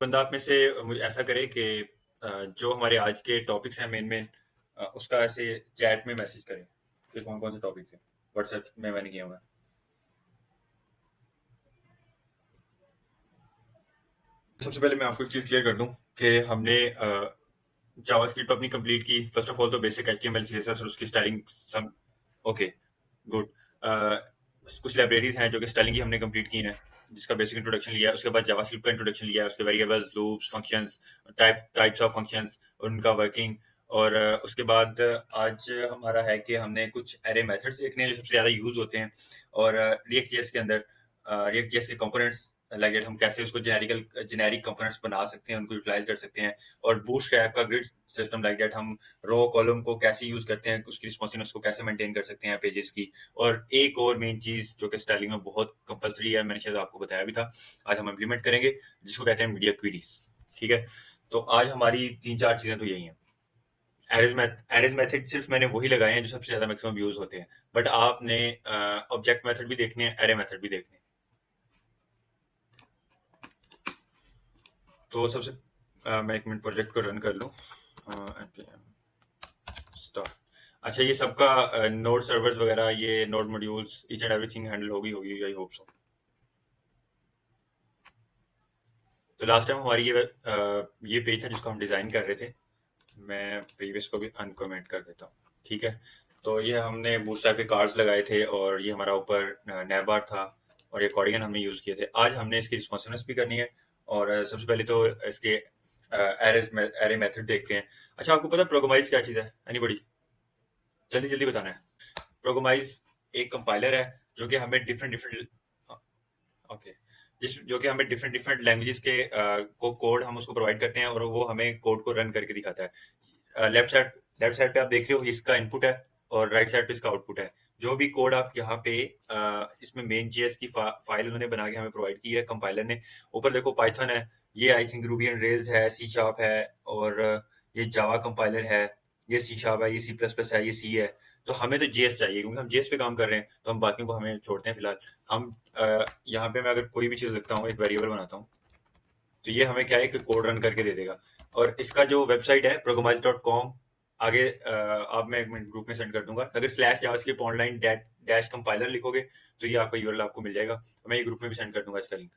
बंदा आप में से मुझे ऐसा करे कि जो हमारे आज के टॉपिक्स हैं मेन उसका ऐसे चैट में मैसेज करें कि कौन कौन से टॉपिक्स हैं। व्हाट्सएप में मैंने किया हुआ है। सबसे पहले मैं आपको एक चीज क्लियर कर दूं कि हमने जावास्क्रिप्ट अपनी कंप्लीट की। फर्स्ट ऑफ ऑल तो बेसिक एचटीएमएल सीएसएस और उसकी स्टाइलिंग सम ओके गुड। कुछ लाइब्रेरीज हैं जो कि स्टाइलिंग की हमने कंप्लीट की हैं, जिसका बेसिक इंट्रोडक्शन लिया है। उसके बाद जावास्क्रिप्ट का इंट्रोडक्शन लिया है, उसके variables, loops, functions, types of functions, उनका वर्किंग। और उसके बाद आज हमारा है कि हमने कुछ एरे मेथड्स देखने हैं जो सबसे ज्यादा यूज होते हैं। और रिएक्ट जेएस के अंदर रिएक्ट जेएस के कंपोनेंट्स लाइक दैट हम कैसे उसको जेनेरिक कंपोनेंट्स बना सकते हैं, उनको यूटिलाइज कर सकते हैं। और बूटस्ट्रैप का ग्रिड सिस्टम लाइक दैट हम रो कॉलम को कैसे यूज करते हैं, उसकी रिस्पॉन्सिवनेस को कैसे मेंटेन कर सकते हैं पेजेस की। और एक और मेन चीज जो कि स्टाइलिंग में बहुत कंपलसरी है, मैंने शायद आपको बताया भी था, आज हम इम्प्लीमेंट करेंगे, जिसको कहते हैं मीडिया क्वेरीज। ठीक है, तो आज हमारी 3-4 चीजें तो यही हैं। एरेज मेथड सिर्फ मैंने वही लगाए हैं जो सबसे ज्यादा मैक्सिमम यूज होते हैं, बट आपने ऑब्जेक्ट मेथड भी देखने हैं, एरे मेथड भी देखने हैं। तो सबसे मैं 1 मिनट प्रोजेक्ट को रन कर लूँ। npm start। अच्छा, ये सबका नोड सर्वर्स वगैरह, ये node modules, each and everything handle होगी, आई होप सो। तो लास्ट टाइम हमारी ये पेज था जिसको हम डिजाइन कर रहे थे। मैं प्रीवियस को भी अनकमेंट कर देता हूँ। ठीक है, तो ये हमने बूटस्ट्रैप के कार्ड्स लगाए थे और ये हमारा ऊपर नैवबार था और ये कॉर्डिगन हमने यूज किए थे। आज हमने इसकी रिस्पॉन्सिवनेस भी करनी है। और सबसे पहले तो इसके एरे मेथड देखते हैं। अच्छा, आपको पता है प्रोग्रामाइज क्या चीज है? एनीबॉडी जल्दी जल्दी बताना है। प्रोग्रामाइज एक कंपाइलर है जो कि हमें डिफरेंट डिफरेंट ओके जिस जो कि हमें डिफरेंट डिफरेंट लैंग्वेजेस के को कोड हम उसको प्रोवाइड करते हैं और वो हमें कोड को रन करके दिखाता है। लेफ्ट साइड पे आप देख रहे हो, इसका इनपुट है और राइट साइड पे इसका आउटपुट है। जो भी कोड आप यहाँ पे इसमें मेन जेएस की फाइल उन्होंने बना के हमें प्रोवाइड की है कंपाइलर ने। ऊपर देखो पाइथन है, ये I think Ruby and rails है, सी शार्प है, और ये जावा कंपाइलर है, ये सी शार्प है, ये सी प्लस प्लस है, ये सी है। तो हमें तो जेएस चाहिए क्योंकि हम जेएस पे काम कर रहे हैं, तो हम बाकियों को हमें छोड़ते हैं फिलहाल। हम यहाँ पे मैं अगर कोई भी चीज लिखता हूँ, एक वेरिएबल बनाता हूँ, तो ये हमें क्या है कि कोड रन करके दे देगा। और इसका जो वेबसाइट है प्रोग्रामाइज.com, आगे आप मैं 1 मिनट ग्रुप में सेंड कर दूंगा। अगर slash JavaScript online dash compiler लिखोगे तो ये आपका यूआरएल आपको मिल जाएगा। मैं ये ग्रुप में भी सेंड कर दूंगा इसका लिंक।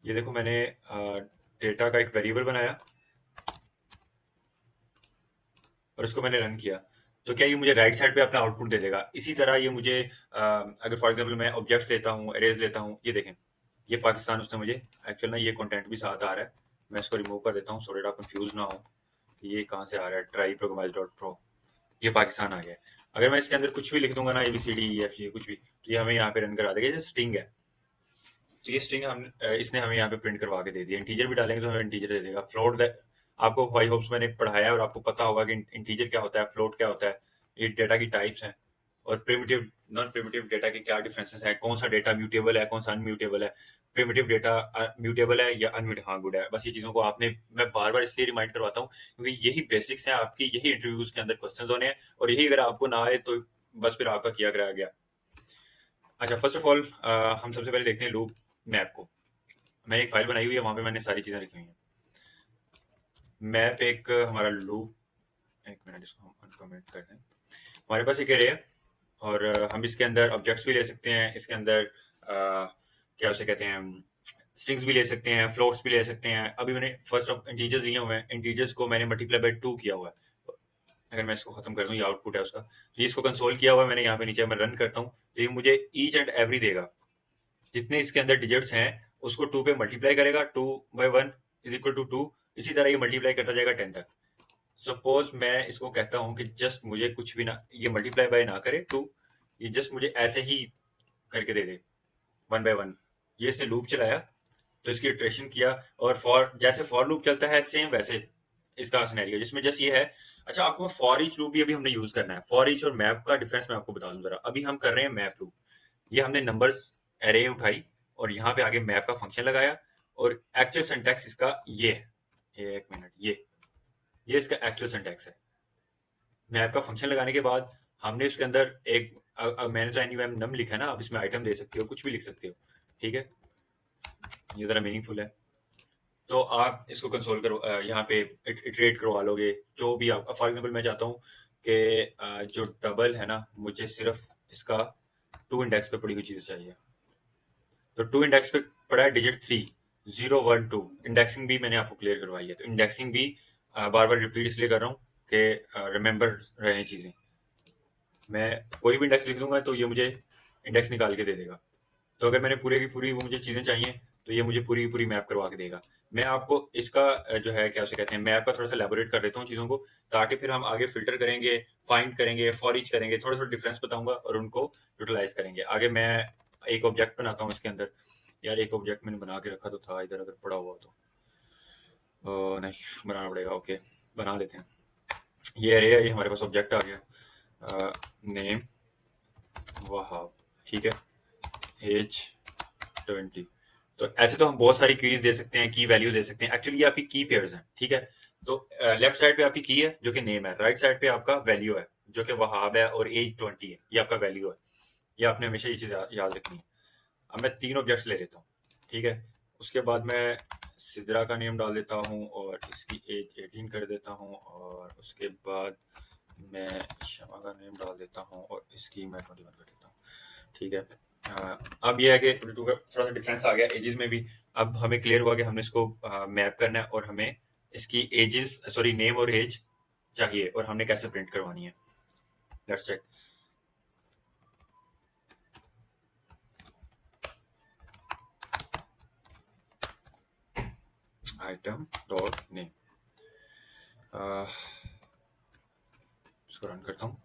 ये देखो, मैंने डेटा का एक वेरिएबल बनाया और इसको मैंने रन किया। तो क्या ये मुझे राइट साइड पे अपना आउटपुट दे देगा? इसी तरह ये मुझे अगर फॉर एग्जांपल मैं ऑब्जेक्ट्स लेता हूँ, एरेज लेता हूँ, ये देखें, ये पाकिस्तान उसने मुझे एक्चुअल ना ये कंटेंट भी साथ आ रहा है। मैं इसको रिमूव कर देता हूँ सो दैट आप कंफ्यूज ना हो कि ये कहाँ से आ रहा है। ट्राई प्रोग्रामाइज डॉट प्रो, ये पाकिस्तान आ गया है। अगर मैं इसके अंदर कुछ भी लिख दूंगा ना, ABCDEFG कुछ भी, तो ये हमें यहाँ पे रन करा देगा। ये स्ट्रिंग है, तो ये स्ट्रिंग हम इसने हमें यहाँ पे प्रिंट करवा के दे दिया। इंटीजर भी डालेंगे तो हमें इंटीजर दे देगा। फ्लोट आपको आई होप्स मैंने पढ़ाया है और आपको पता होगा कि इंटीजर क्या होता है, फ्लोट क्या होता है। ये डेटा की टाइप्स हैं और प्रिमिटिव नॉन प्रिमिटिव डेटा के क्या डिफरेंसेस हैं, कौन सा डेटा म्यूटेबल है, कौन सा अनम्यूटेबल है, प्रिमिटिव डेटा म्यूटेबल है या अनम्यूटेबल। हाँ, गुड है। बस ये चीजों को आपने मैं बार बार इसलिए रिमाइंड करवाता हूँ क्योंकि यही बेसिक्स हैं आपकी, यही इंटरव्यूज के अंदर क्वेश्चंस होने हैं, और यही अगर आपको ना आए तो बस फिर आपका किया कराया गया। अच्छा, फर्स्ट ऑफ ऑल हम सबसे पहले देखते हैं लूप मैप को। मैंने एक फाइल बनाई हुई है, वहां पे मैंने सारी चीजें लिखी हुई हैं। मैप एक हमारा लूप, 1 मिनट इसको हम अनकमेंट कर दें। हमारे पास एक एरे है और हम इसके अंदर ऑब्जेक्ट्स भी ले सकते हैं, इसके अंदर क्या उसे कहते हैं, स्ट्रिंग्स भी ले सकते हैं, फ्लोट्स भी ले सकते हैं। अभी मैंने फर्स्ट ऑफ इंटीजर्स लिए हुए हैं, इंटीजर्स को मैंने मल्टीप्लाई बाय 2 किया हुआ है। अगर मैं इसको खत्म कर दूं, ये आउटपुट है उसका, तो इसको कंसोल किया हुआ है मैंने। यहाँ पे नीचे मैं रन करता हूँ तो ये मुझे ईच एंड एवरी देगा। जितने इसके अंदर डिजिट्स हैं उसको 2 पे मल्टीप्लाई करेगा, 2/1 इज इक्वल टू 2। इसी तरह ये मल्टीप्लाई करता जाएगा 10 तक। सपोज मैं इसको कहता हूं कि जस्ट मुझे कुछ भी ना, ये मल्टीप्लाई बाय ना करे 2, ये जस्ट मुझे ऐसे ही करके दे दे 1/1। ये इसने लूप चलाया तो इसकी इटरेशन किया, और फॉर जैसे फॉर लूप चलता है सेम वैसे इसका सिनेरियो जिसमें जस्ट ये है। अच्छा, आपको फॉर ईच लूप भी अभी हमने यूज करना है। फॉर ईच और मैप का डिफरेंस मैं आपको बता दूं जरा। अभी हम कर रहे हैं मैप लूप। ये हमने नंबर्स एरे उठाई और यहाँ पे आगे मैप का फंक्शन लगाया, और एक्चुअल सिंटैक्स इसका ये है। 1 मिनट, ये इसका एक्चुअल सिंटैक्स है। मैप का फंक्शन लगाने के बाद हमने उसके अंदर एक मैंने तो एनयूएम नम लिखा है ना, आप इसमें आइटम दे सकते हो, कुछ भी लिख सकते हो, ठीक है, ये जरा मीनिंगफुल है। तो आप इसको कंसोल करो, यहाँ पे इटरेट करवा लोगे जो भी आप। फॉर एग्जांपल मैं चाहता हूँ कि जो डबल है ना, मुझे सिर्फ इसका 2 इंडेक्स पे पड़ी हुई चीज चाहिए। तो 2 इंडेक्स पे पड़ा है डिजिट 3 0 1 2। इंडेक्सिंग भी मैंने आपको क्लियर करवाई है, तो इंडेक्सिंग भी बार बार रिपीट इसलिए कर रहा हूँ कि रिमेंबर रहे चीजें। मैं कोई भी इंडेक्स लिख दूंगा तो ये मुझे इंडेक्स निकाल के दे देगा। तो अगर मैंने पूरे की पूरी वो मुझे चीजें चाहिए तो ये मुझे पूरी की पूरी मैप करवा के देगा। मैं आपको इसका जो है क्या उसे कहते हैं, मैप का थोड़ा सा एलैबोरेट कर देता हूँ चीजों को, ताकि फिर हम आगे फिल्टर करेंगे, फाइंड करेंगे, फॉर ईच करेंगे, थोड़ा थोड़ा डिफरेंस बताऊंगा और उनको यूटिलाइज करेंगे। आगे मैं एक ऑब्जेक्ट बनाता हूँ इसके अंदर। यार एक ऑब्जेक्ट मैंने बना के रखा तो था इधर, अगर पड़ा हुआ तो नहीं बनाना पड़ेगा। ओके, बना लेते हैं। ये अरे ये हमारे पास ऑब्जेक्ट आ गया, नेम वहाब, ठीक है, एज 20। तो ऐसे तो हम बहुत सारी कीज दे सकते हैं, की वैल्यूज दे सकते हैं। एक्चुअली ये आपकी की पेयर्स हैं, ठीक है। तो लेफ्ट साइड पे आपकी की है जो कि नेम है, राइट साइड पे आपका वैल्यू है जो कि वहाब है, और एज 20 है, ये आपका वैल्यू है। ये आपने हमेशा ये चीज याद रखनी है। अब मैं 3 ऑब्जेक्ट्स ले लेता हूँ, ठीक है। उसके बाद मैं सिद्रा का नेम डाल देता हूँ और इसकी एज 18 कर देता हूँ, और उसके बाद मैं शमा का नेम डाल देता हूँ और इसकी मैं 21 कर देता हूँ, ठीक है। अब ये है कि 22 का थोड़ा सा डिफरेंस आ गया एजेस में भी। अब हमें क्लियर हुआ कि हमने इसको मैप करना है, और हमें इसकी एजेस सॉरी नेम और एज चाहिए, और हमने कैसे प्रिंट करवानी है। Let's check. Item dot name, इसको रन करता हूँ।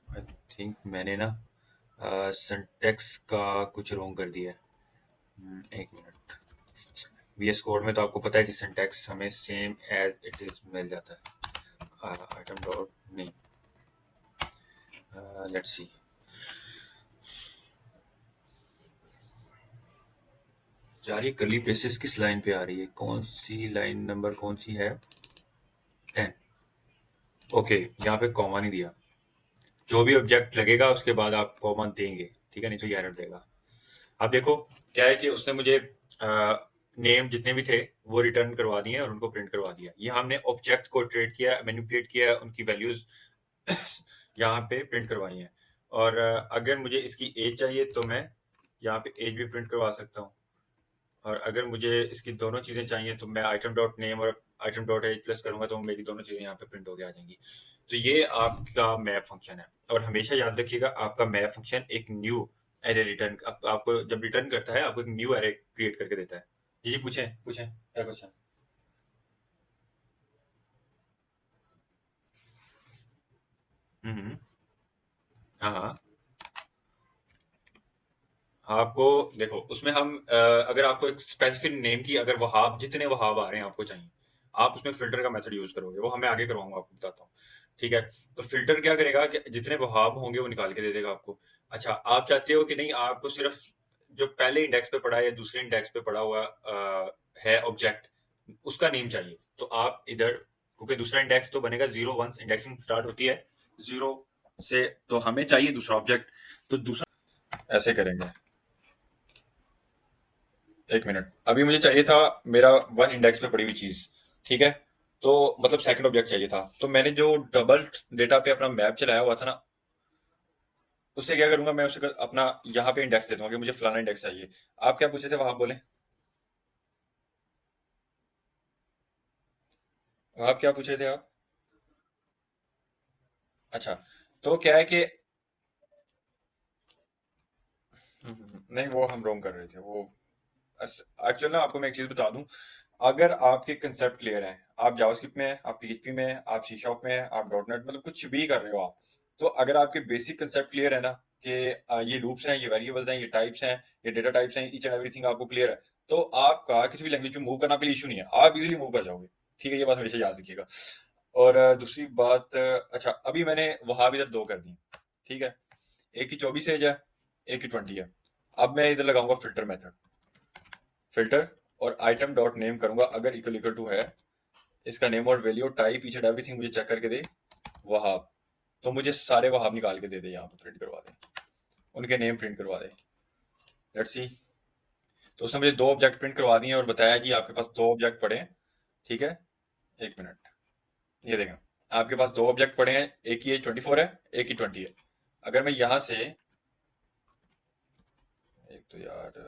आई थिंक मैंने ना सिंटेक्स का कुछ रॉन्ग कर दिया है। एक मिनट। VS कोड में तो आपको पता है कि सिंटेक्स हमें सेम एज इट इज मिल जाता है। Item dot name, let's see. यार ये कर्ली ब्रेसेस किस लाइन पे आ रही है, कौन सी लाइन नंबर कौन सी है? 10। ओके, यहाँ पे कॉमा नहीं दिया। जो भी ऑब्जेक्ट लगेगा उसके बाद आप कॉमा देंगे, ठीक है, नहीं तो ये एरर देगा। अब देखो क्या है कि उसने मुझे नेम जितने भी थे वो रिटर्न करवा दिए और उनको प्रिंट करवा दिया। ये हमने ऑब्जेक्ट को ट्रेड किया, मैनिपुलेट किया, उनकी वैल्यूज यहाँ पे प्रिंट करवाई हैं। और अगर मुझे इसकी एज चाहिए तो मैं यहाँ पे एज भी प्रिंट करवा सकता हूँ, और अगर मुझे इसकी दोनों चीजें चाहिए तो मैं आइटम डॉट नेम और आइटम डॉट एज प्लस करूंगा तो मेरी दोनों चीजें यहाँ पे प्रिंट होके आ जाएंगी। तो ये आपका मैप फंक्शन है। और हमेशा याद रखिएगा आपका मैप फंक्शन एक न्यू एरे रिटर्न आपको जब रिटर्न करता है, आपको एक न्यू एरे क्रिएट करके देता है। जी जी, पूछें पूछें क्या क्वेश्चन। हम्म। हाँ हाँ। आपको देखो उसमें हम अगर आपको एक स्पेसिफिक नेम की अगर वहाब जितने वहाब आ रहे हैं आपको चाहिए, आप उसमें फिल्टर का मेथड यूज करोगे, वो हमें आगे करवाऊंगा, आपको बताता हूँ, ठीक है। तो फिल्टर क्या करेगा कि जितने वहाब होंगे वो निकाल के दे देगा आपको। अच्छा, आप चाहते हो कि नहीं आपको सिर्फ जो पहले इंडेक्स पे पड़ा है या दूसरे इंडेक्स पे पड़ा हुआ है ऑब्जेक्ट, उसका नेम चाहिए, तो आप इधर, क्योंकि दूसरा इंडेक्स तो बनेगा 0 1, इंडेक्सिंग स्टार्ट होती है 0 से, तो हमें चाहिए दूसरा ऑब्जेक्ट, तो दूसरा ऐसे करेंगे। एक मिनट, अभी मुझे चाहिए था मेरा 1 इंडेक्स पे पड़ी हुई चीज, ठीक है। तो मतलब सेकंड ऑब्जेक्ट चाहिए था, तो मैंने जो डबल डेटा पे अपना मैप चलाया हुआ था ना, उससे क्या करूंगा मैं, उसे अपना यहाँ पे इंडेक्स दे दूंगा कि मुझे फलाना इंडेक्स चाहिए। आप क्या पूछे थे वहां, बोले आप क्या पूछे थे आप? अच्छा, तो क्या है कि नहीं वो हम रोंग कर रहे थे वो। एक्चुअल ना आपको मैं एक चीज बता दूं, अगर आपके कंसेप्ट क्लियर हैं, आप जावास्क्रिप्ट में हैं, आप पीएचपी में हैं, आप सी शॉप में हैं, आप डॉट नेट मतलब कुछ भी कर रहे हो आप, तो अगर आपके बेसिक कंसेप्ट क्लियर है ना कि ये लूप्स हैं, ये वेरिएबल्स हैं, ये टाइप्स हैं, ये डेटा टाइप्स हैं, ईच एंड एवरीथिंग आपको क्लियर है, तो आपका किसी भी लैंग्वेज में मूव करना आपके लिए इशू नहीं है, आप इजीली मूव कर जाओगे, ठीक है। ये बात हमेशा याद रखिएगा। और दूसरी बात, अच्छा अभी मैंने वहां भी इधर 2 कर दी, ठीक है। एक की 24 एज है, एक की 20 है। अब मैं इधर लगाऊंगा फिल्टर मेथड, फिल्टर, और आइटम डॉट नेम करूंगा अगर इक्वल टू है, इसका नेम और value type each and everything मुझे चेक करके दे वहाब, तो मुझे सारे वहाब निकाल के दे दे, यहाँ पे प्रिंट करवा दे, उनके नेम प्रिंट करवा दे। Let's see. तो उसने मुझे 2 ऑब्जेक्ट प्रिंट करवा दिए और बताया कि आपके पास 2 ऑब्जेक्ट पड़े हैं। ठीक है, 1 मिनट, ये देखें, आपके पास 2 ऑब्जेक्ट पड़े हैं, एक की एज 24 है, एक की 20 है। अगर मैं यहाँ से, एक तो यार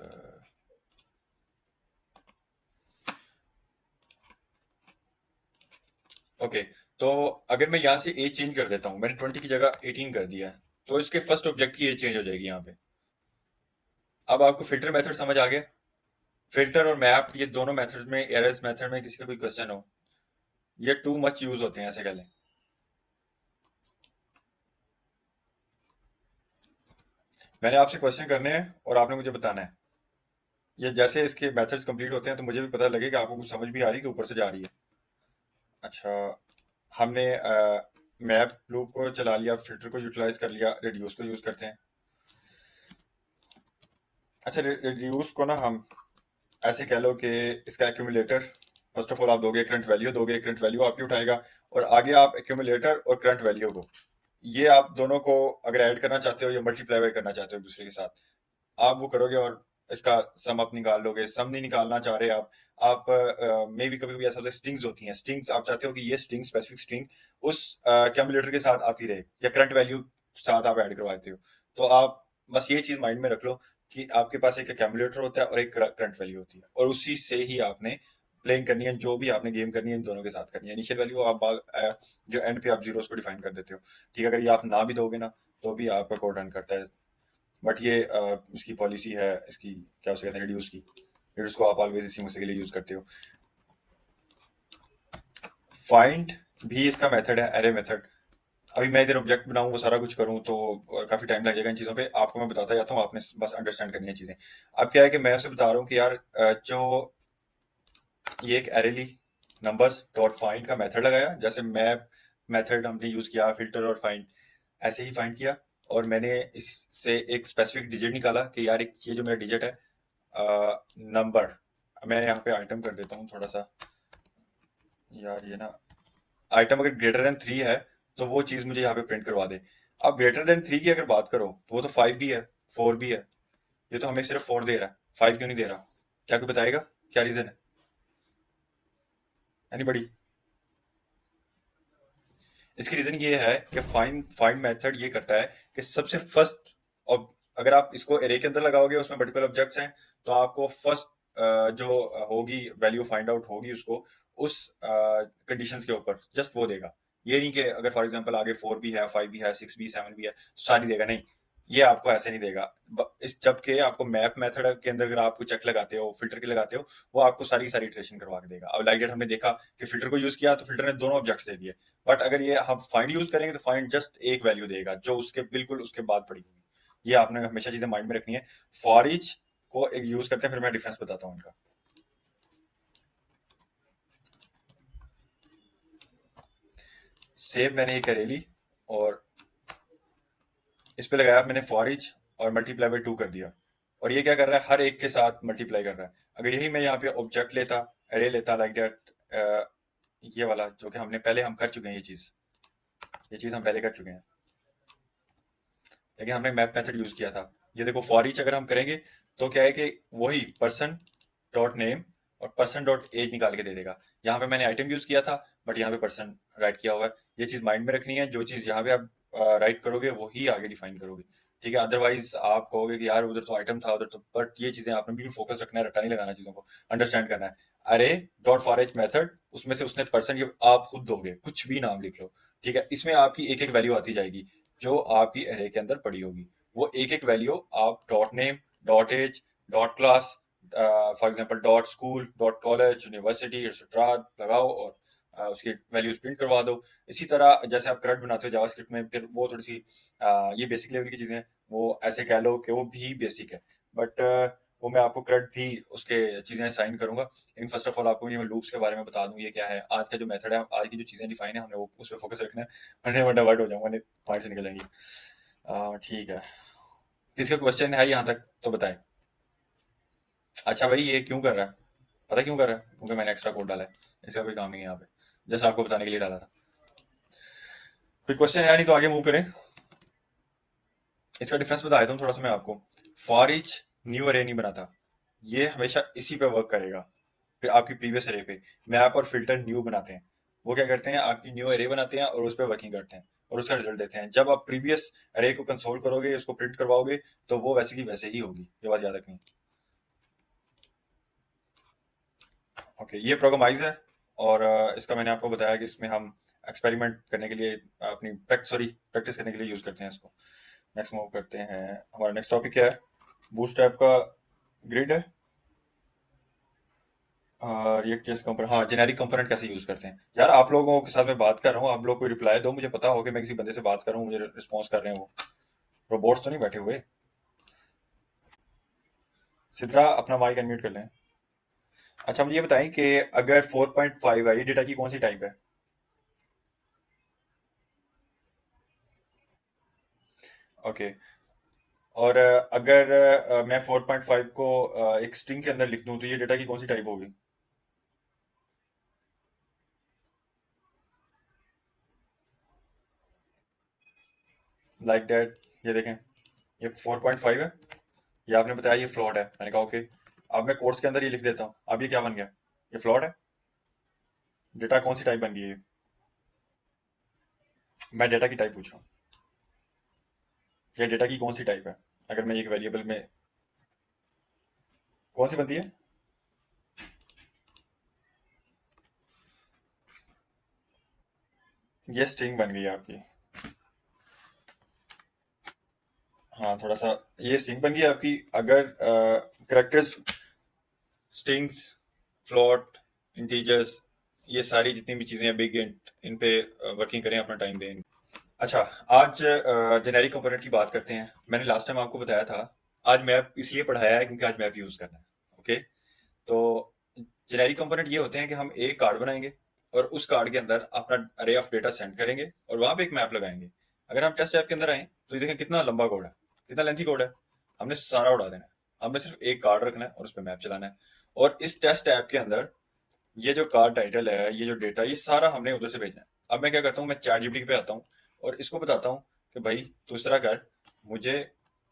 ओके, तो अगर मैं यहाँ से एज चेंज कर देता हूँ, मैंने 20 की जगह 18 कर दिया है, तो इसके फर्स्ट ऑब्जेक्ट की एज चेंज हो जाएगी यहाँ पे। अब आपको फिल्टर मेथड समझ आ गया? फिल्टर और मैप, ये दोनों मेथड्स में, एरर्स मेथड में किसी का कोई क्वेश्चन हो, ये टू मच यूज होते हैं, ऐसे कह लें। मैंने आपसे क्वेश्चन करने हैं और आपने मुझे बताना है। ये जैसे इसके मेथड्स कंप्लीट होते हैं तो मुझे भी पता लगे कि आपको कुछ समझ भी आ रही है कि ऊपर से जा रही है। अच्छा, हमने मैप लूप को चला लिया, फिल्टर को यूटिलाइज कर लिया, रिड्यूस को यूज करते हैं। अच्छा, रिड्यूस को ना हम ऐसे कह लो कि इसका एक्यूमुलेटर, फर्स्ट ऑफ ऑल आप दोगे करंट वैल्यू, दोगे करंट वैल्यू आपकी उठाएगा, और आगे आप एक्यूमुलेटर और करंट वैल्यू को, ये आप दोनों को अगर ऐड करना चाहते हो या मल्टीप्लाई करना चाहते हो एक दूसरे के साथ, आप वो करोगे और इसका सम आप निकाल लोगे। सम नहीं निकालना चाह रहे आप मे भी कभी कभी ऐसा होता है, स्ट्रिंग्स होती हैं, स्ट्रिंग्स आप चाहते हो कि ये स्ट्रिंग, स्पेसिफिक स्ट्रिंग उस कैलकुलेटर के साथ आती रहे या करंट वैल्यू साथ आप ऐड करवाते हो। तो आप बस ये चीज माइंड में रख लो कि आपके पास एक कैलकुलेटर होता है और एक करंट वैल्यू होती है, और उसी से ही आपने प्लेइंग करनी है, जो भी आपने गेम करनी है इन दोनों के साथ करनी है। इनिशियल वैल्यू आप जो एंड पे आप जीरोस को डिफाइन कर देते हो। ठीक है, अगर ये आप ना भी दोगे ना तो भी आपका कोड रन करता है। बट ये इसकी पॉलिसी है, इसकी क्या उसे कहते हैं, रिड्यूस की। रिड्यूस को आप ऑलवेज इसी मसले के लिए यूज करते हो। फाइंड भी इसका मेथड है, एरे मेथड। अभी मैं इधर ऑब्जेक्ट बनाऊं, वो सारा कुछ करूं, तो काफी टाइम लगेगा इन चीजों पे। आपको मैं बताता जाता हूँ, आपने बस अंडरस्टैंड करनी है चीजें। अब क्या है कि मैं उसे बता रहा हूँ कि यार जो ये एक एरे ली, नंबर्स डॉट फाइंड का मेथड लगाया, जैसे मैप मेथड हमने यूज किया फिल्टर और फाइंड, ऐसे ही फाइंड किया, और मैंने इससे एक स्पेसिफिक डिजिट निकाला कि यार एक ये जो मेरा डिजिट है नंबर, मैं यहाँ पे आइटम कर देता हूँ थोड़ा सा, यार ये ना आइटम अगर ग्रेटर देन 3 है तो वो चीज मुझे यहाँ पे प्रिंट करवा दे। अब ग्रेटर देन 3 की अगर बात करो तो वो तो 5 भी है, 4 भी है, ये तो हमें सिर्फ 4 दे रहा है, 5 क्यों नहीं दे रहा? क्या कोई बताएगा क्या रीजन है? एनीबडी? इसकी रीजन ये है कि फाइंड फाइंड मेथड ये करता है कि सबसे फर्स्ट, और अगर आप इसको एरे के अंदर लगाओगे, उसमें मल्टीपल ऑब्जेक्ट्स हैं, तो आपको फर्स्ट जो होगी वैल्यू फाइंड आउट होगी उसको उस कंडीशंस के ऊपर जस्ट वो देगा। ये नहीं कि अगर फॉर एग्जांपल आगे 4 भी है, 5 भी है, 6 भी, 7 भी है, सारी देगा, नहीं, ये आपको ऐसे नहीं देगा। इस जबकि आपको मैप मेथड के अंदर अगर आप चेक लगाते हो, फिल्टर के लगाते हो, वो आपको सारी की सारी इटरेशन करवा के देगा। अब लाइक डेट हमने देखा कि फिल्टर को यूज किया तो फिल्टर ने दोनों ऑब्जेक्ट्स दे दिए, बट अगर ये हम फाइंड यूज करेंगे तो फाइंड जस्ट एक वैल्यू देगा जो उसके बिल्कुल उसके बाद पड़ी होगी। ये आपने हमेशा चीजें माइंड में रखनी है। फॉर ईच को एक यूज करते हैं, फिर मैं डिफरेंस बताता हूँ इनका। सेव मैंने एक करे ली और इस पे लगाया मैंने फॉर ईच और मल्टीप्लाई बाई 2 कर दिया, और ये क्या कर रहा है, हर एक के साथ मल्टीप्लाई कर रहा है। अगर यही मैं यहाँ पे ऑब्जेक्ट लेता, एरे लेता लाइक दैट, ये वाला जो कि हमने पहले हम कर चुके हैं, ये चीज हम पहले कर चुके हैं, लेकिन हमने मैप मेथड यूज किया था। ये देखो, फॉर ईच अगर हम करेंगे तो क्या है कि वही पर्सन डॉट नेम और पर्सन डॉट एज निकाल के दे देगा। यहाँ पे मैंने आइटम यूज किया था, बट यहाँ पे पर्सन राइट किया हुआ है। ये चीज माइंड में रखनी है, जो चीज यहाँ पे आप राइट करोगे वही आगे डिफाइन करोगे। ठीक है, अदरवाइज आप कहोगे कि यार उधर तो आइटम था, उधर तो, बट ये चीजें आपने बिल्कुल फोकस रखना है, रट्टा नहीं लगाना, चीजों को अंडरस्टैंड करना है। अरे डॉट फॉर एच मेथड, उसमें से उसने पर्सन, ये आप खुद दोगे, कुछ भी नाम लिख लो। ठीक है, इसमें आपकी एक एक वैल्यू आती जाएगी जो आपकी एरे के अंदर पड़ी होगी। वो एक एक वैल्यू आप dot name, dot age, dot class, for example dot school, dot college, university etcetera लगाओ और उसकी वैल्यूज प्रिंट करवा दो। इसी तरह जैसे आप करंट बनाते हो जावास्क्रिप्ट में, फिर वो थोड़ी सी ये बेसिक लेवल की चीजें हैं, वो ऐसे कह लो कि वो भी बेसिक है, बट वो मैं आपको करंट भी उसके चीजें साइन करूंगा। लेकिन फर्स्ट ऑफ ऑल आपको ये मैं लूप्स के बारे में बता दूं, ये क्या है, आज का जो मेथड है, आज की जो चीजें डिफाइन है, हमने वो उस पर फोकस रखना है, वरना मैं डाइवर्ट हो जाऊंगा, पॉइंट से निकल जाएंगी। ठीक है, किसका क्वेश्चन है यहाँ तक तो बताएं। अच्छा भाई, ये क्यों कर रहा है? पता क्यों कर रहा है? क्योंकि मैंने एक्स्ट्रा कोड डाला है, इसका कोई काम नहीं है यहाँ पे, जस्ट आपको बताने के लिए डाला था। कोई क्वेश्चन है नहीं तो आगे मूव करें। इसका डिफरेंस बता देता हूँ थोड़ा सा मैं आपको। फॉर ईच न्यू अरे नहीं बनाता, ये हमेशा इसी पे वर्क करेगा, फिर आपकी प्रीवियस अरे पे। मैप और फिल्टर न्यू बनाते हैं, वो क्या करते हैं, आपकी न्यू अरे बनाते हैं और उस पर वर्किंग करते हैं और उसका रिजल्ट देते हैं। जब आप प्रीवियस अरे को कंसोल करोगे, उसको प्रिंट करवाओगे, तो वो वैसे की वैसे ही होगी। ये बात याद रखनी। ओके, ये प्रोग्रामाइज है और इसका मैंने आपको बताया कि इसमें हम एक्सपेरिमेंट करने के लिए, अपनी प्रैक्टिस करने के लिए यूज करते हैं इसको। नेक्स्ट मूव करते हैं। हमारा नेक्स्ट टॉपिक क्या है? बूटस्ट्रैप का ग्रिड है और रिएक्ट जेएस कंपोनेंट। हाँ, जेनेरिक कंपोनेंट कैसे यूज करते हैं। यार आप लोगों के साथ मैं बात कर रहा हूँ, आप लोग कोई रिप्लाई दो, मुझे पता हो कि मैं किसी बंदे से बात कर रहा हूँ, मुझे रिस्पॉन्स कर रहे हैं वो। रोबोट्स तो नहीं बैठे हुए। सिद्रा अपना माइक अनम्यूट कर लें। अच्छा, मुझे ये बताएं कि अगर 4.5 है, ये डेटा की कौन सी टाइप है? ओके। और अगर मैं 4.5 को एक स्ट्रिंग के अंदर लिख दूं, तो ये डेटा की कौन सी टाइप होगी? Like that. ये देखें, ये 4.5 है, ये आपने बताया ये फ्लॉट है, मैंने कहा ओके। अब मैं कोर्स के अंदर ये लिख देता हूँ, अब ये क्या बन गया? ये फ्लॉट है। डेटा कौन सी टाइप बन गई है? मैं डेटा की टाइप पूछ रहा हूँ, ये डेटा की कौन सी टाइप है? अगर मैं एक वेरिएबल में, कौन सी बनती है? ये स्ट्रिंग बन गई है आपकी। हाँ, थोड़ा सा ये स्ट्रिंग बन गई है आपकी। अगर करेक्टर्स, स्ट्रिंग्स, फ्लोट, इंटीजर्स, ये सारी जितनी भी चीजें हैं, बिग इंट, इन पे वर्किंग करें, अपना टाइम दें। अच्छा, आज जेनेरिक कंपोनेंट की बात करते हैं। मैंने लास्ट टाइम आपको बताया था, आज मैप इसलिए पढ़ाया है क्योंकि आज मैप यूज करना है। ओके। तो जेनेरिक कंपोनेंट ये होते हैं कि हम एक कार्ड बनाएंगे और उस कार्ड के अंदर अपना अरे ऑफ डेटा सेंड करेंगे और वहां पे एक मैप लगाएंगे। अगर हम टेस्ट ऐप के अंदर आए तो ये देखें कितना लंबा कोड है, कितना लेंथी कोड है। हमने सारा उड़ा देना है, हमने सिर्फ एक कार्ड रखना है और उस पर मैप चलाना है। और इस टेस्ट ऐप के अंदर ये जो कार्ड टाइटल है, ये जो डेटा, ये सारा हमने उधर से भेजना है। अब मैं क्या करता हूँ, मैं चैट जीपीटी पे आता हूँ और इसको बताता हूँ कि भाई तू इस तरह कर, मुझे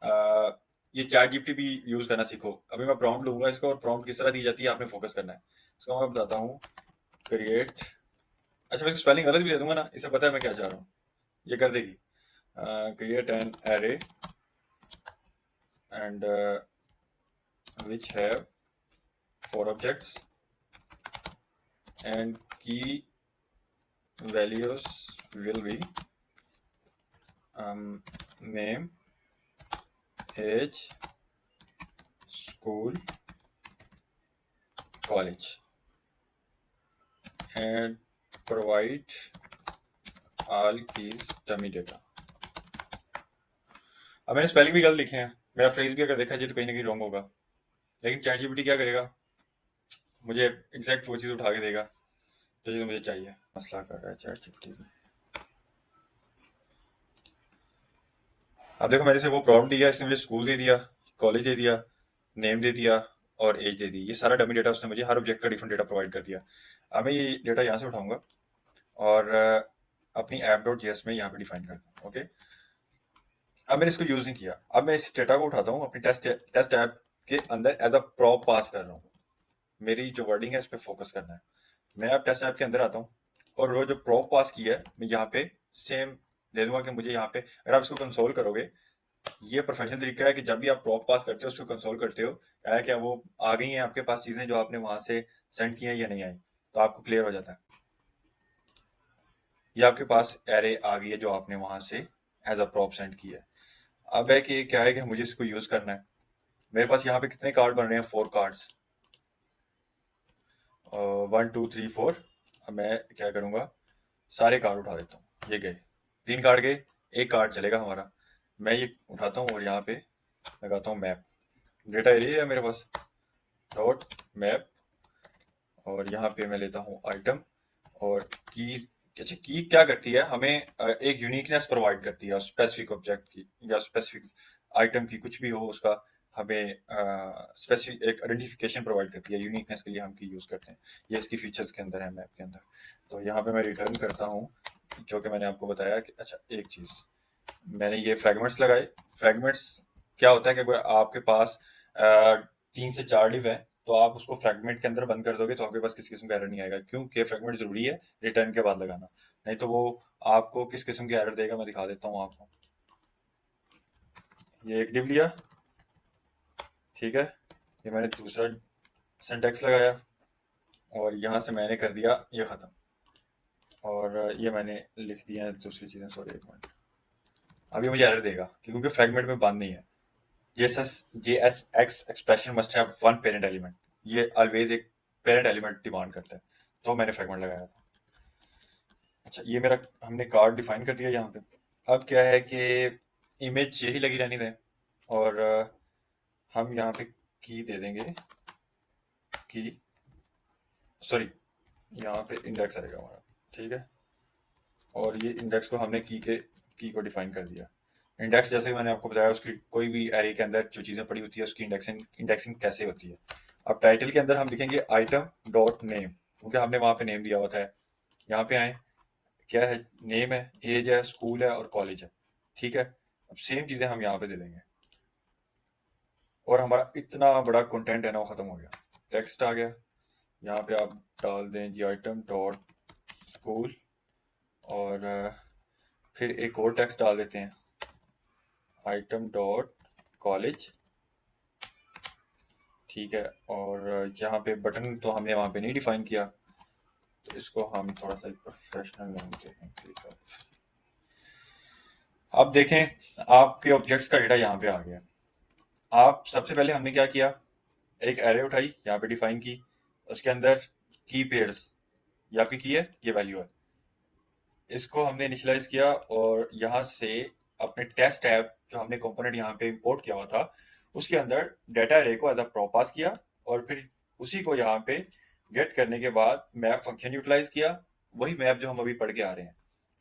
आ, ये चैट जीपीटी भी यूज करना सीखो। अभी मैं प्रॉम्प्ट लूंगा इसको, और प्रॉम्प्ट किस तरह दी जाती है आपने फोकस करना है। इसको मैं बताता हूँ, क्रिएट। अच्छा, मैं इसको स्पेलिंग गलत भी दे दूंगा ना, इससे पता है मैं क्या चाह रहा हूँ, ये कर देगी। Create an array and which have four objects and की values will be name, age, school, college, and provide all keys dummy data। अब मैंने स्पेलिंग भी गलत लिखे हैं, मेरा फ्रेज भी अगर देखा जाए तो कहीं ना कहीं रॉन्ग होगा, लेकिन चैट जीपीटी क्या करेगा, मुझे एग्जैक्ट वो चीज़ उठा के देगा जो चीज़ मुझे चाहिए। मसला कर रहा है चैट जीपीटी। अब देखो, मैंने से वो प्रॉम्प्ट दिया, इसने मुझे स्कूल दे दिया, कॉलेज दे दिया, नेम दे दिया और एज दे दी। ये सारा डमी डेटा उसने मुझे हर ऑब्जेक्ट का डिफरेंट डेटा प्रोवाइड कर दिया। अब मैं ये डेटा यहाँ से उठाऊंगा और अपनी ऐप डॉट जेएस में यहाँ पे डिफाइन कर दूँ। ओके। अब मैंने इसको यूज नहीं किया, अब मैं इस डेटा को उठाता हूँ अपनी टेस्ट ऐप के अंदर एज अ प्रॉप पास कर रहा हूँ। मेरी जो वर्डिंग है इस पर फोकस करना है। मैं अब टेस्ट ऐप के अंदर आता हूँ और वो जो प्रॉप पास किया है मैं यहाँ पे सेम दे दूंगा कि मुझे यहाँ पे, अगर आप इसको कंसोल करोगे, ये प्रोफेशनल तरीका है कि जब भी आप प्रॉप पास करते हो, उसको कंसोल करते हो, क्या है, क्या वो आ गई हैं आपके पास चीजें जो आपने वहां से सेंड की हैं या नहीं आई, तो आपको क्लियर हो जाता है। ये आपके पास एरे आ गई है जो आपने वहां से एज अ प्रॉप सेंड की है। अब है कि क्या है कि मुझे इसको यूज करना है। मेरे पास यहाँ पे कितने कार्ड बन रहे हैं? 4 कार्ड्स, 1 2 3 4। अब मैं क्या करूंगा, सारे कार्ड उठा देता हूँ। ये गए, 3 कार्ड गए, एक कार्ड चलेगा हमारा। मैं ये उठाता हूँ और यहाँ पे लगाता हूँ मैप। डेटा एरिया है मेरे पास, डॉट मैप, और यहाँ पे मैं लेता हूँ आइटम और की। अच्छा, की क्या करती है, हमें एक यूनिकनेस प्रोवाइड करती है स्पेसिफिक ऑब्जेक्ट की या स्पेसिफिक आइटम की, कुछ भी हो उसका, हमें स्पेसिफिक एक आइडेंटिफिकेशन प्रोवाइड करती है। यूनिकनेस के लिए हम की यूज करते हैं, ये इसकी फीचर्स के अंदर है मैप के अंदर। तो यहाँ पे मैं रिटर्न करता हूँ जो कि मैंने आपको बताया कि अच्छा एक चीज़, मैंने ये फ्रेगमेंट्स लगाए। फ्रेगमेंट्स क्या होता है कि अगर आपके पास 3 से 4 डिव है तो आप उसको फ्रेगमेंट के अंदर बंद कर दोगे तो आपके पास किसी किस्म का एरर नहीं आएगा, क्योंकि फ्रेगमेंट जरूरी है रिटर्न के बाद लगाना, नहीं तो वो आपको किस किस्म की एरर देगा। मैं दिखा देता हूँ आपको। ये एक डिव लिया, ठीक है, ये मैंने दूसरा सिंटेक्स लगाया और यहाँ से मैंने कर दिया ये ख़त्म, और ये मैंने लिख दिया दूसरी चीज़ें। सॉरी एक मिनट, अभी मुझे एरर देगा क्योंकि फ्रेगमेंट में बंद नहीं है। JSX expression must have one parent element, ये ऑलवेज एक पेरेंट एलिमेंट डिमांड करता है, तो मैंने फ्रेगमेंट लगाया था। अच्छा ये मेरा हमने कार्ड डिफाइन कर दिया यहाँ पे। अब क्या है कि इमेज यही लगी रहनी दें और हम यहाँ पे की दे देंगे की, सॉरी यहाँ पे इंडेक्स आएगा हमारा, ठीक है, और ये इंडेक्स को हमने की को डिफाइन कर दिया। इंडेक्स जैसे मैंने आपको बताया उसकी कोई भी एरे के अंदर जो चीज़ें पड़ी होती है उसकी इंडेक्सिंग कैसे होती है। अब टाइटल के अंदर हम लिखेंगे आइटम डॉट नेम, क्योंकि हमने वहाँ पे नेम दिया हुआ था। यहाँ पे आए, क्या है, नेम है, एज है, स्कूल है और कॉलेज है, ठीक है। अब सेम चीज़ें हम यहाँ पे दे देंगे और हमारा इतना बड़ा कंटेंट है ना वो ख़त्म हो गया। टेक्स्ट आ गया, यहाँ पे आप डाल दें जी आइटम डॉट स्कूल और फिर एक और टेक्स्ट डाल देते हैं आइटम डॉट कॉलेज, ठीक है। और यहाँ पे बटन तो हमने वहाँ पे नहीं डिफाइन किया, तो इसको हम थोड़ा सा प्रोफेशनल नेम देखें। अब देखें आपके ऑब्जेक्ट्स का डेटा यहाँ पे आ गया। आप सबसे पहले हमने क्या किया, एक एरे उठाई, यहाँ पे डिफाइन की, उसके अंदर की पेयर्स, ये आपकी की है, ये वैल्यू है, इसको हमने इनिशियलाइज किया और यहाँ से अपने टेस्ट ऐप जो हमने कंपोनेंट यहाँ पे इंपोर्ट किया हुआ था उसके अंदर डाटा एरे को एज अ प्रॉप पास किया और फिर उसी को यहाँ पे गेट करने के बाद मैप फंक्शन यूटिलाइज किया, वही मैप जो हम अभी पढ़ के आ रहे हैं,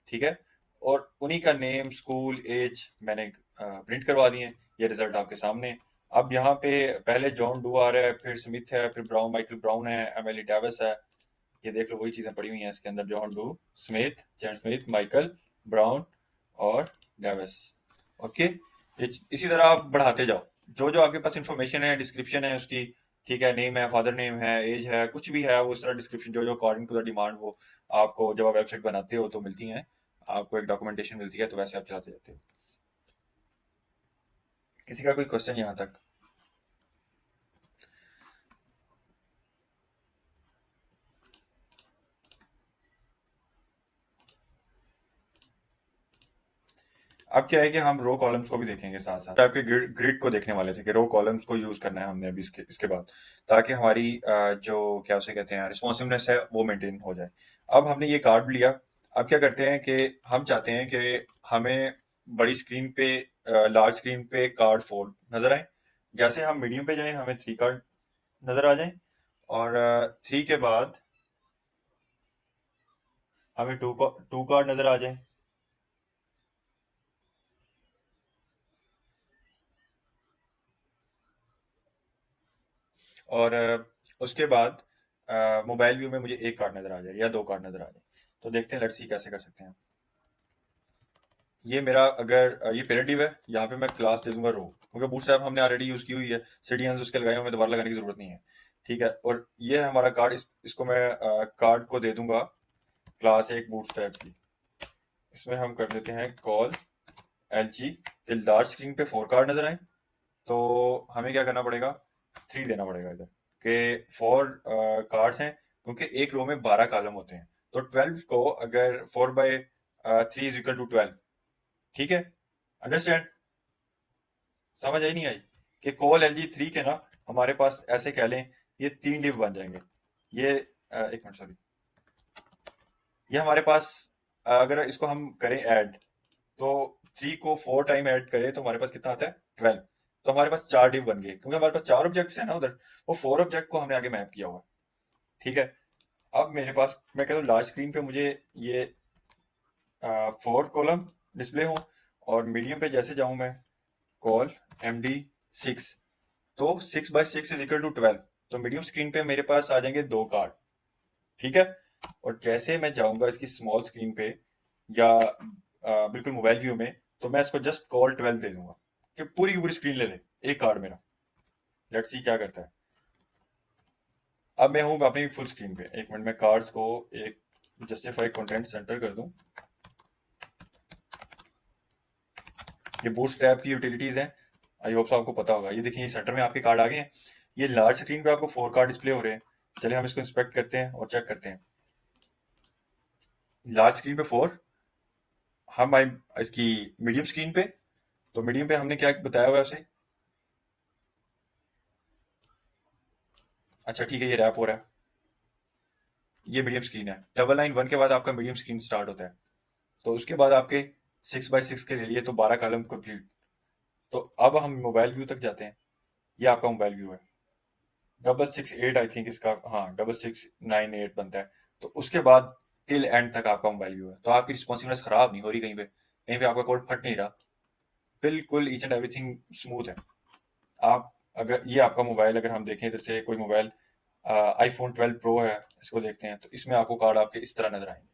ठीक है। और उन्हीं का नेम, स्कूल, एज मैंने प्रिंट करवा दिए। ये रिजल्ट आपके सामने। अब यहाँ पे पहले जॉन डू आ रहा है, फिर स्मिथ है, फिर ब्राउन, माइकल ब्राउन है, एमिली डेविस है, ये देख लो वही चीजें पड़ी हुई हैं इसके अंदर, John Doe, Smith, Jane Smith, Michael Brown और डेविस। ओके, इसी तरह आप बढ़ाते जाओ, जो जो आपके पास इंफॉर्मेशन है, डिस्क्रिप्शन है उसकी, ठीक है, नेम है, फादर नेम है, एज है, कुछ भी है वो इस तरह डिस्क्रिप्शन जो जो अकॉर्डिंग टू द डिमांड वो आपको जब आप वेबसाइट बनाते हो तो मिलती हैं, आपको एक डॉक्यूमेंटेशन मिलती है, तो वैसे आप चलाते जाते हो। किसी का कोई क्वेश्चन यहाँ तक? अब क्या है कि हम रो कॉलम्स को भी देखेंगे साथ साथ, आपके ग्रिड को देखने वाले थे कि रो कॉलम्स को यूज करना है हमने अभी इसके बाद, ताकि हमारी जो क्या उसे कहते हैं रिस्पॉन्सिवनेस है वो मेंटेन हो जाए। अब हमने ये कार्ड लिया, अब क्या करते हैं कि हम चाहते हैं कि हमें बड़ी स्क्रीन पे, लार्ज स्क्रीन पे कार्ड 4 नजर आए। जैसे हम मीडियम पे जाएं हमें 3 कार्ड नजर आ जाए और 3 के बाद हमें 2 कार्ड नजर आ जाए और उसके बाद मोबाइल व्यू में मुझे 1 कार्ड नजर आ जाए या 2 कार्ड नजर आ जाए। तो देखते हैं, लेट्स सी कैसे कर सकते हैं। ये मेरा अगर ये पेरेंट डिव है, यहाँ पे मैं क्लास दे दूंगा रो, क्योंकि बूटस्ट्रैप हमने ऑलरेडी यूज की हुई है, सीडीएंस उसके लगाए, हमें दोबारा लगाने की जरूरत नहीं है, ठीक है। और ये है हमारा कार्ड, इसको मैं कार्ड को दे दूंगा क्लास एक बूटस्ट्रैप की। इसमें हम कर देते हैं कॉल एल जी कि लार्ज स्क्रीन पे 4 कार्ड नजर आए, तो हमें क्या करना पड़ेगा, 3 देना पड़ेगा इधर के 4 कार्ड्स हैं, क्योंकि एक रो में 12 कॉलम होते हैं, तो 12 को अगर 4/3 इज इक्वल टू 12, ठीक है, अंडरस्टैंड, समझ आई नहीं आई कि कॉल एल जी 3 के ना हमारे पास ऐसे कह लें ये 3 डिव बन जाएंगे। ये एक मिनट, सॉरी, ये हमारे पास अगर इसको हम करें ऐड, तो 3 को 4 टाइम ऐड करें तो हमारे पास कितना आता है 12, तो हमारे पास 4 डिव बन गए, क्योंकि हमारे पास 4 ऑब्जेक्ट्स हैं ना उधर, वो 4 ऑब्जेक्ट को हमने आगे मैप किया हुआ, ठीक है। अब मेरे पास, मैं कहता हूँ लार्ज स्क्रीन पे मुझे ये 4 कॉलम डिस्प्ले हो और मीडियम पे जैसे जाऊं मैं कॉल MD6, तो 6/6 इज इक्वल टू 12, तो मीडियम स्क्रीन पे मेरे पास आ जाएंगे 2 कार्ड, ठीक है। और जैसे मैं जाऊंगा इसकी स्मॉल स्क्रीन पे या बिल्कुल मोबाइल व्यू में, तो मैं इसको जस्ट कॉल 12 दे दूंगा कि पूरी की पूरी स्क्रीन ले ले एक कार्ड मेरा। लेट्स सी क्या करता है। अब मैं हूँ अपनी फुल स्क्रीन पे। एक मिनट में कार्ड्स को एक जस्टिफाई कंटेंट सेंटर कर दूं। ये बूटस्ट्रैप की यूटिलिटीज हैं, आई होप आपको पता होगा। ये देखिए, ये सेंटर में आपके कार्ड आ गए हैं। ये लार्ज स्क्रीन पे आपको 4 कार्ड डिस्प्ले हो रहे हैं। चलिए हम इसको इंस्पेक्ट करते हैं और चेक करते हैं। लार्ज स्क्रीन पे 4। हम आई इसकी मीडियम स्क्रीन पे, तो मीडियम पे हमने क्या बताया हुआ है उसे। अच्छा ठीक है, ये रैप हो रहा है। ये मीडियम स्क्रीन है। 991 के बाद आपका मीडियम स्क्रीन स्टार्ट होता है। तो उसके बाद आपके 6x6 के ले लिए तो 12 कॉलम कंप्लीट। तो अब हम मोबाइल व्यू तक जाते हैं। ये आपका मोबाइल व्यू है। 668 आई थिंक इसका, हाँ 6698 बनता है। तो उसके बाद टिल एंड तक आपका मोबाइल व्यू है। तो आपकी रिस्पॉन्सिवनेस खराब नहीं हो रही, कहीं पे आपका कोड फट नहीं रहा। बिल्कुल ईच एंड एवरीथिंग स्मूथ है। आप अगर ये आपका मोबाइल, अगर हम देखें इधर से कोई मोबाइल आईफोन 12 प्रो है, इसको देखते हैं तो इसमें आपको कार्ड आपके इस तरह नजर आएंगे।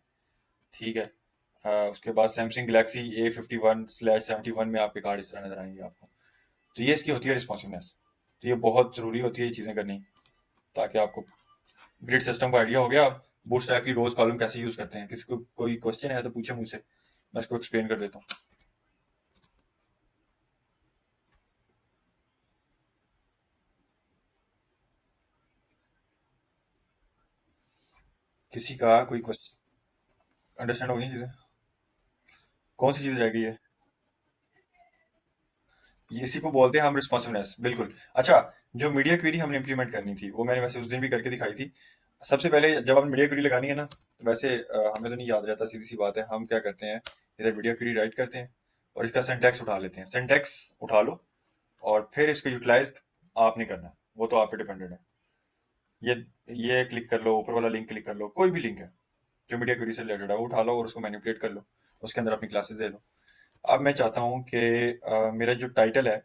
ठीक है। उसके बाद सैमसंग गैलेक्सी A51/71 में आपके कार्ड इस तरह नजर आएंगे आपको। तो ये इसकी होती है रिस्पॉन्सिवनेस। तो ये बहुत ज़रूरी होती है ये चीज़ें करनी, ताकि आपको ग्रिड सिस्टम का आइडिया हो गया। आप बूटस्ट्रैप की रोज कॉलम कैसे यूज़ करते हैं। किसी को कोई क्वेश्चन है तो पूछे मुझसे, मैं इसको एक्सप्लेन कर देता हूँ। किसी का कोई क्वेश्चन अंडरस्टैंड हो गई चीज़ें? कौन सी चीज़ रह गई है? ये इसी को बोलते हैं हम रिस्पॉन्सिवनेस, बिल्कुल। अच्छा, जो मीडिया क्वेरी हमने इंप्लीमेंट करनी थी वो मैंने वैसे उस दिन भी करके दिखाई थी। सबसे पहले जब हम मीडिया क्वेरी लगानी है ना, तो वैसे हमें तो नहीं याद रहता, सीधी सी बात है। हम क्या करते हैं, इधर मीडिया क्वेरी राइट करते हैं और इसका सिंटैक्स उठा लेते हैं। सिंटैक्स उठा लो और फिर इसको यूटिलाइज आप नहीं करना, वो तो आप पे डिपेंडेंट है। ये ये क्लिक कर लो, ऊपर वाला लिंक क्लिक कर लो, कोई भी लिंक है जो मीडिया क्वेरी से रिलेटेड है वो उठा लो और उसको मैनिपुलेट कर लो, उसके अंदर अपनी क्लासेस दे लो। अब मैं चाहता हूँ कि मेरा जो टाइटल है,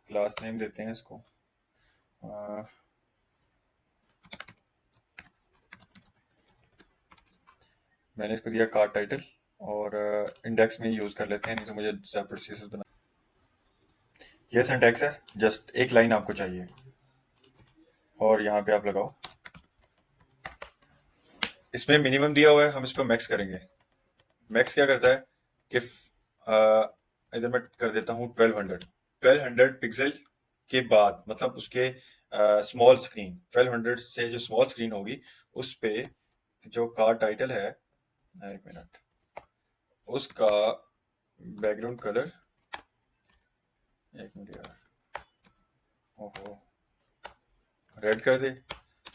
क्लास नेम देते हैं इसको, अ, मैंने इसको दिया कार टाइटल। और इंडेक्स में यूज कर लेते हैं, नहीं तो मुझे सेपरेट सीएसएस बना। ये सिंटैक्स है, जस्ट एक लाइन आपको चाहिए और यहाँ पे आप लगाओ। इसमें मिनिमम दिया हुआ है, हम इस पर मैक्स करेंगे। मैक्स क्या करता है कि इधर मैं कर देता हूँ 1200 पिक्सल के बाद, मतलब उसके स्मॉल स्क्रीन 1200 से जो स्मॉल स्क्रीन होगी उस पे जो कार टाइटल है, एक मिनट, उसका बैकग्राउंड कलर, एक मिनट यार, ओहो, रेड कर दे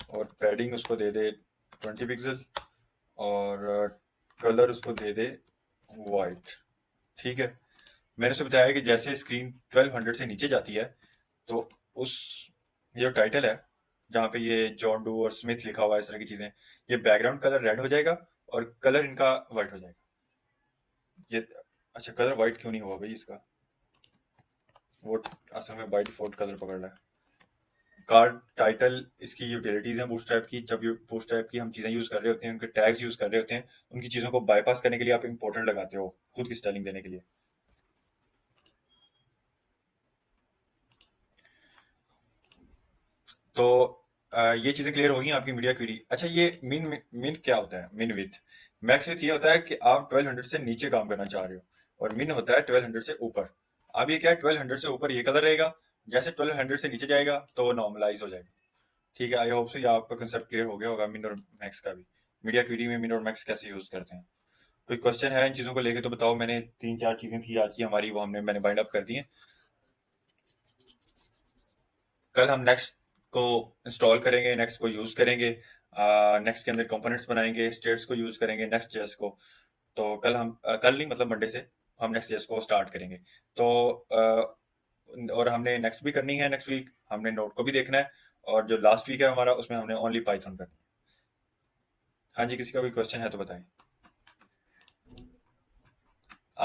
और पैडिंग उसको दे दे 20 पिक्सल और कलर उसको दे दे वाइट। ठीक है। मैंने उसे बताया कि जैसे स्क्रीन 1200 से नीचे जाती है तो उस ये जो टाइटल है जहाँ पे ये जॉन डू और स्मिथ लिखा हुआ है, इस तरह की चीजें, ये बैकग्राउंड कलर रेड हो जाएगा और कलर इनका वाइट हो जाएगा। ये अच्छा, कलर वाइट क्यों नहीं हुआ भाई इसका? वो असल में बाय डिफॉल्ट कलर पकड़ रहा है। कार्ड टाइटल इसकी यूटिलिटीज हैं बूटस्ट्रैप की। जब बूटस्ट्रैप की हम चीजें यूज कर रहे होते हैं, उनके टैग्स यूज कर रहे होते हैं, उनकी चीजों को बाईपास करने के लिए आप इंपॉर्टेंट लगाते हो खुद की स्टाइलिंग देने के लिए। तो ये चीजें क्लियर होगी आपकी मीडिया क्वेरी। अच्छा, ये मिन मिन क्या होता है? मिन विथ, मैक्स विथ ये होता है कि आप 1200 से नीचे काम करना चाह रहे हो, और मिन होता है 1200 से ऊपर। अब ये क्या है, 1200 से ऊपर ये कलर रहेगा, जैसे 1200 से नीचे जाएगा तो वो नॉर्मलाइज हो जाएगा। ठीक है, आई होप सो ये आपका कंसेप्ट क्लियर हो गया होगा मिन और मैक्स का भी। मीडिया क्वेरी में मिन और मैक्स कैसे यूज करते हैं। कोई क्वेश्चन है इन चीजों को लेके तो बताओ। मैंने 3-4 चीजें थी आज की हमारी, वो मैंने बाइंड अप कर दी हैं। कल हम नेक्स्ट को इंस्टॉल करेंगे, नेक्स्ट को यूज करेंगे, नेक्स्ट के अंदर कंपोनेंट्स बनाएंगे, स्टेट्स को यूज करेंगे नेक्स्ट जेएस को। तो कल हम कल नहीं, मतलब मंडे से हम नेक्स्ट जेएस को स्टार्ट करेंगे। तो और हमने नेक्स्ट भी करनी है, नेक्स्ट वीक हमने नोट को भी देखना है, और जो लास्ट वीक है हमारा उसमें हमने ओनली पाइथन करनी है। हाँ जी, किसी का कोई क्वेश्चन है तो बताएं।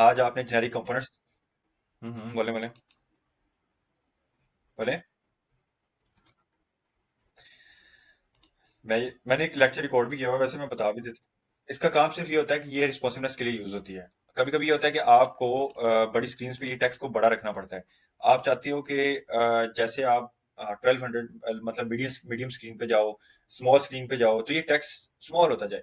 आज आपने जेनेरिक कंपोनेंट्स, बोले बोले बोले। मैंने एक लेक्चर रिकॉर्ड भी किया हुआ है, वैसे मैं बता भी देता इसका काम सिर्फ ये होता है कि ये रिस्पॉन्सिवनेस के लिए यूज होती है। कभी कभी ये होता है कि आपको बड़ी स्क्रीन पे ये टेक्स्ट को बड़ा रखना पड़ता है। आप चाहती हो कि जैसे आप 1200 मतलब मीडियम मीडियम स्क्रीन पे जाओ, स्मॉल स्क्रीन पे जाओ, तो ये टेक्स्ट स्मॉल होता जाए।